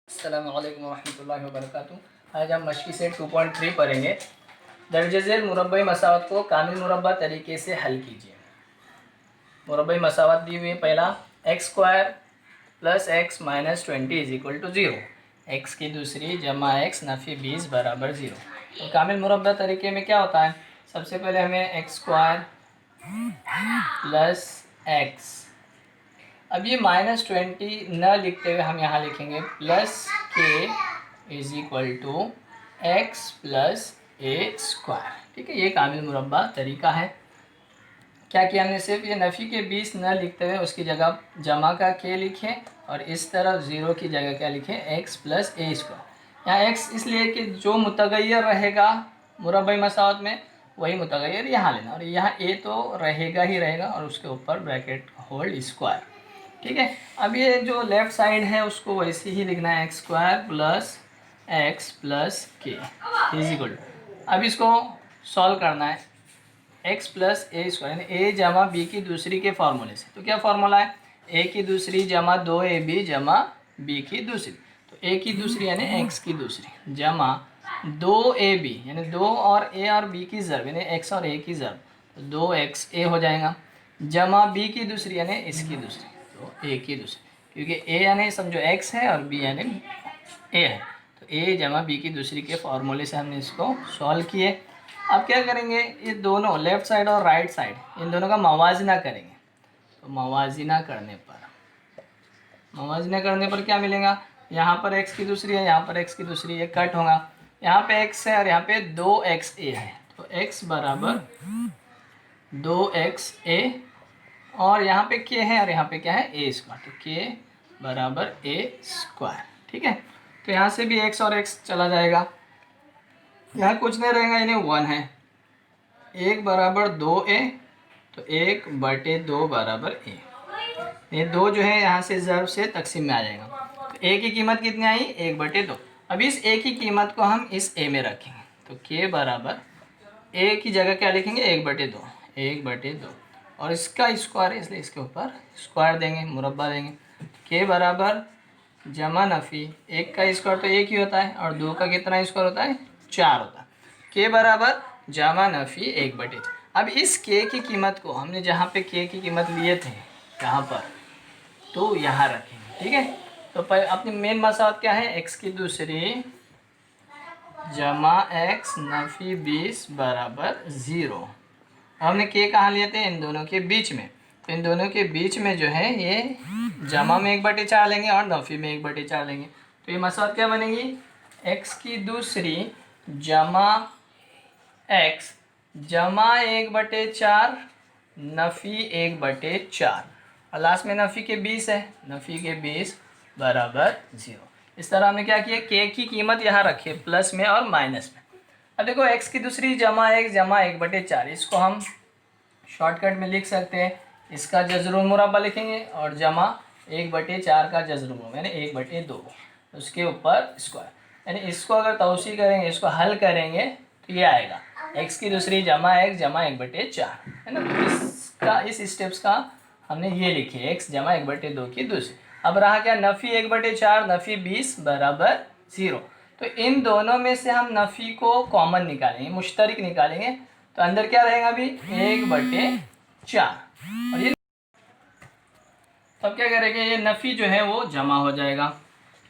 अस्सलामुअलैकुम वरहमतुल्लाहि वबरकातुहू। आज हम मशक़ी सेट 2.3 पढ़ेंगे। दर्ज झेल मुरब्बई मसावत को कामिल मुरब्बा तरीके से हल कीजिए। मुरब्बई मसावत दी हुई है। पहला x² + x - 20 = 0, x की दूसरी जमा x नफ़ी 20 बराबर 0। तो कामिल मुरब्बा तरीके में क्या होता है, सबसे पहले हमें x² + x, अब ये -20 न लिखते हुए हम यहाँ लिखेंगे +k = x + a²। ठीक है, ये कामिल मुरब्बा तरीका है। क्या किया हमने, सिर्फ ये नफ़ी के 20 न लिखते हुए उसकी जगह जमा का k लिखें और इस तरफ 0 की जगह क्या लिखें, x + a²। यहाँ x इसलिए कि जो मुतग़य्यर रहेगा मुरब्बई मसावत में वही मुतग़य्यर यहाँ लेना, और यहाँ a तो रहेगा ही रहेगा और उसके ऊपर ब्रैकेट होल्ड स्क्वायर। ठीक है, अब ये जो लेफ़्ट साइड है उसको वैसे ही लिखना है, x² + x + k = अब इसको सॉल्व करना है x + a² यानी a जमा b की दूसरी के फार्मूले से। तो क्या फार्मूला है, a की दूसरी जमा 2ab जमा b की दूसरी। तो a की दूसरी यानी x की दूसरी जमा 2ab यानी 2 और a और b की ज़रब यानी x और a की ज़रब, तो 2xa हो जाएगा, जमा b की दूसरी यानी इसकी दूसरी, तो a की दूसरी, क्योंकि a यानी समझो x है और b यानी a है, तो a जमा b की दूसरी के फार्मूले से हमने इसको सॉल्व किए। अब क्या करेंगे, ये दोनों लेफ़्ट साइड और राइट साइड इन दोनों का मवाजना करेंगे। तो मवाजना करने पर क्या मिलेगा, यहाँ पर x की दूसरी है, यहाँ पर x की दूसरी, ये कट होगा, यहाँ पे x है और यहाँ पे 2xa है, तो x बराबर 2xa और यहाँ पे k है और यहाँ पे क्या है, a², तो k बराबर a²। ठीक है, तो यहाँ से भी x और x चला जाएगा, यहाँ कुछ नहीं रहेगा यानी 1 है, 1 बराबर 2a, तो 1/2 बराबर a, ये 2 जो है यहाँ से ज़र्ब से तकसीम में आ जाएगा। तो a की कीमत कितनी आई, 1/2। अब इस a की कीमत को हम इस a में रखेंगे, तो k बराबर a की जगह क्या लिखेंगे, 1/2 और इसका स्क्वायर है इसलिए इसके ऊपर स्क्वायर देंगे, मुरब्बा देंगे। k बराबर जमा नफ़ी 1 का स्क्वायर तो 1 ही होता है और 2 का कितना स्क्वायर होता है, 4 होता है। k बराबर जमा नफ़ी 1/4। अब इस k की कीमत को हमने जहाँ पे k की कीमत लिए थे यहाँ पर, तो यहाँ रखेंगे। ठीक है, तो अपनी मेन मसावत क्या है, x की दूसरी जमा x नफ़ी 20 बराबर 0। हमने k कहाँ लिए थे, इन दोनों के बीच में, तो इन दोनों के बीच में जो है ये जमा में 1/4 लेंगे और नफ़ी में 1/4 लेंगे, तो ये मसावत क्या बनेगी, x की दूसरी जमा x जमा 1/4 नफ़ी 1/4 और लास्ट में नफ़ी के 20 है, नफ़ी के 20 बराबर 0। इस तरह हमने क्या किया, k की कीमत यहाँ रखी है प्लस में और माइनस में। अब देखो x की दूसरी जमा 1 जमा 1/4, इसको हम शॉर्टकट में लिख सकते हैं, इसका जज़रुल मुरब्बा लिखेंगे और जमा 1/4 का जज़रुल मुरब्बा यानी 1/2, उसके ऊपर स्क्वायर, यानी इसको अगर तौसी करेंगे, इसको हल करेंगे तो ये आएगा x की दूसरी जमा 1 जमा 1/4 है ना। तो इसका इस स्टेप्स का हमने ये लिखी है, x जमा 1/2 की दूसरी। अब रहा क्या, नफ़ी 1/4 नफ़ी 20 बराबर 0, तो इन दोनों में से हम नफ़ी को कॉमन निकालेंगे, मुश्तरक निकालेंगे, तो अंदर क्या रहेगा अभी 1/4 और ये तब क्या करेंगे, ये नफ़ी जो है वो जमा हो जाएगा,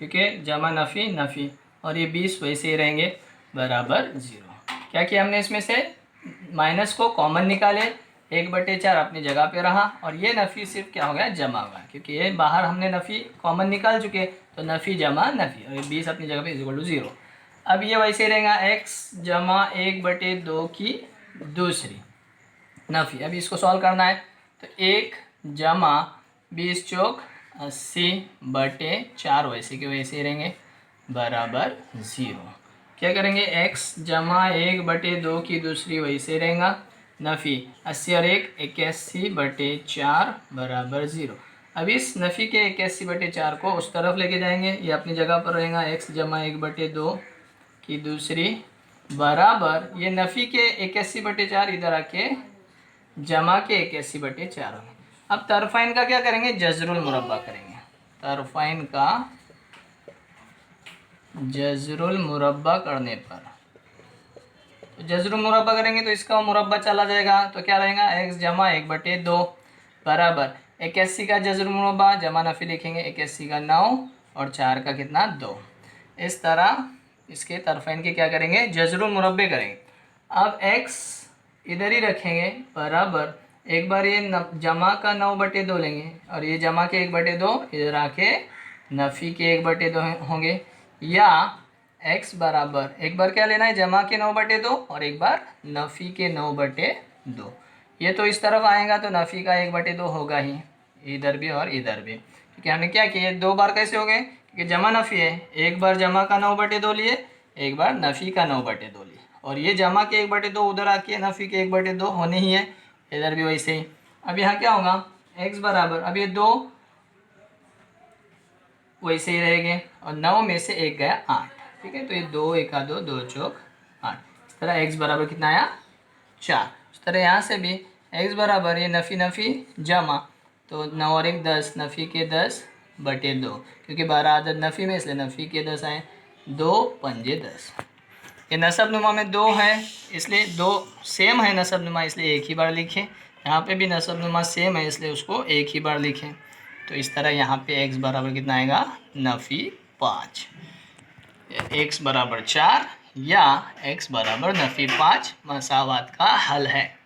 क्योंकि जमा नफ़ी नफ़ी और ये 20 वैसे ही रहेंगे बराबर 0। क्या किया हमने, इसमें से माइनस को कॉमन निकाले, 1/4 अपनी जगह पे रहा और ये नफ़ी सिर्फ क्या हो गया, जमा होगा, क्योंकि ये बाहर हमने नफ़ी कॉमन निकाल चुके, तो नफ़ी जमा नफ़ी और ये 20 अपनी जगह पे = 0। अब ये वैसे ही रहेगा x जमा 1/2 की दूसरी नफ़ी। अभी इसको सॉल्व करना है, तो 1 जमा 20 चौक 80/4 वैसे के वैसे ही रहेंगे बराबर 0। क्या करेंगे, x जमा 1/2 की दूसरी वैसे रहेगा, नफ़ी 80 और 1 81/4 बराबर 0। अब इस नफ़ी के 81/4 को उस तरफ लेके जाएंगे, ये अपनी जगह पर रहेगा, x जमा 1/2 की दूसरी बराबर ये नफ़ी के 81/4 इधर आके जमा के 81/4 होंगे। अब तरफ़ाइन का क्या करेंगे, जज़रुल मुरब्बा करेंगे, तरफ़ाइन का जजरुल मुरब्बा करने पर, तो जजरुल मुरब्बा करेंगे तो इसका मुरब्बा चला जाएगा, तो क्या रहेगा x जमा 1/2 बराबर 81 का जजरुल मुरब्बा जमा नफी लिखेंगे 81 का 9 और 4 का कितना 2। इस तरह इसके तरफेन के क्या करेंगे जजरुल मुरब्बे करेंगे। अब x इधर ही रखेंगे बराबर, एक बार ये जमा का 9/2 लेंगे और ये जमा के 1/2 इधर आके नफ़ी के 1/2 होंगे, या x बराबर एक बार क्या लेना है जमा के 9/2 और एक बार नफ़ी के 9/2। ये तो इस तरफ आएगा तो नफ़ी का 1/2 होगा ही, इधर भी और इधर भी, क्योंकि हमने क्या किया दो बार कैसे हो गए, क्योंकि जमा नफ़ी है, एक बार जमा का 9/2 लिए, एक बार नफ़ी का 9/2 लिए, और ये जमा के 1/2 उधर आके नफ़ी के 1/2 होने ही है, इधर भी वैसे ही। अब यहाँ क्या होगा x बराबर, अब ये 2 वैसे ही रहेंगे और 9 में से 1 गया 8, ठीक है, तो ये 2 1 2 2 चौक 8, इस तरह x बराबर कितना आया 4। इस तरह यहाँ से भी x बराबर ये नफ़ी नफ़ी जमा, तो 9 और 1 10, नफ़ी के 10/2, क्योंकि 12 आदत नफ़ी में इसलिए नफ़ी के 10 आए, 2 पंजे 10। ये नसब नुमा में 2 है इसलिए 2 सेम है नसब नुमा इसलिए एक ही बार लिखें, यहाँ पे भी नसब नुमा सेम है इसलिए उसको एक ही बार लिखें। तो इस तरह यहाँ पे x बराबर कितना आएगा नफ़ी 5, x बराबर 4 या x बराबर नफ़ी 5 मसावात का हल है।